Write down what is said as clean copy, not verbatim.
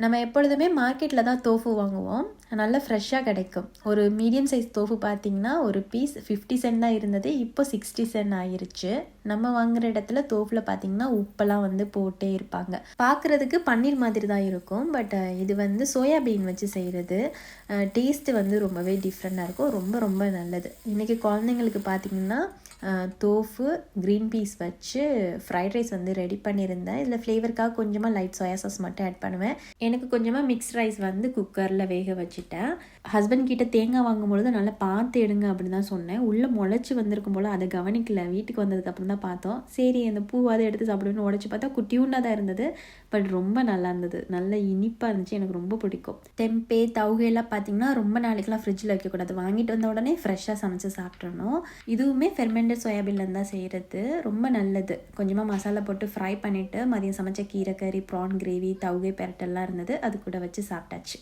நம்ம எப்பொழுதுமே மார்க்கெட்டில் தான் தோஃபு வாங்குவோம். நல்லா ஃப்ரெஷ்ஷாக கிடைக்கும். ஒரு மீடியம் சைஸ் தோஃபு பார்த்திங்கன்னா ஒரு பீஸ் 50 சென்ட் தான் இருந்தது. இப்போ 60 சென்ட் ஆயிருச்சு. நம்ம வாங்குகிற இடத்துல தோஃபில் பார்த்திங்கன்னா உப்பெல்லாம் வந்து போட்டே இருப்பாங்க. பார்க்குறதுக்கு பன்னீர் மாதிரி தான் இருக்கும். பட் இது வந்து சோயாபீன் வச்சு செய்கிறது. டேஸ்ட்டு வந்து ரொம்பவே டிஃப்ரெண்ட்டாக இருக்கும். ரொம்ப ரொம்ப நல்லது. இன்றைக்கி குழந்தைங்களுக்கு பார்த்திங்கன்னா தோஃபு க்ரீன் பீஸ் வச்சு ஃப்ரைட் ரைஸ் வந்து ரெடி பண்ணியிருந்தேன். இதில் ஃப்ளேவருக்காக கொஞ்சமாக லைட் சோயா சாஸ் மட்டும் ஆட் பண்ணுவேன். எனக்கு கொஞ்சமாக மிக்ஸ் ரைஸ் வந்து குக்கரில் வேக வச்சுட்டேன். ஹஸ்பண்ட் கிட்ட தேங்காய் வாங்கும்பொழுது நல்லா பார்த்து எடுங்க அப்படின்னு தான் சொன்னேன். உள்ளே முளைச்சி வந்திருக்கும் போல் அதை கவனிக்கல. வீட்டுக்கு வந்ததுக்கப்புறம் தான் பார்த்தோம். சரி அந்த பூவாதை எடுத்து சாப்பிடுவேன்னு உடச்சி பார்த்தா குட்டியூண்டாக தான் இருந்தது. பட் ரொம்ப நல்லா இருந்தது. நல்ல இனிப்பாக இருந்துச்சு. எனக்கு ரொம்ப பிடிக்கும். தெம்பே தவுகையெல்லாம் பார்த்திங்கன்னா ரொம்ப நாளைக்கெலாம் ஃப்ரிட்ஜில் வைக்கக்கூடாது. வாங்கிட்டு வந்த உடனே ஃப்ரெஷ்ஷாக சமைச்சு சாப்பிட்றணும். இதுவுமே ஃபெர்மெண்டட் சோயாபீன்லேருந்து தான் செய்கிறது. ரொம்ப நல்லது. கொஞ்சமாக மசாலா போட்டு ஃப்ரை பண்ணிவிட்டு மதியம் சமைச்ச கீரை கறி ப்ரான் கிரேவி தவுகை பெரட்டெல்லாம் இருந்தது. அது கூட வச்சு சாப்பிட்டாச்சு.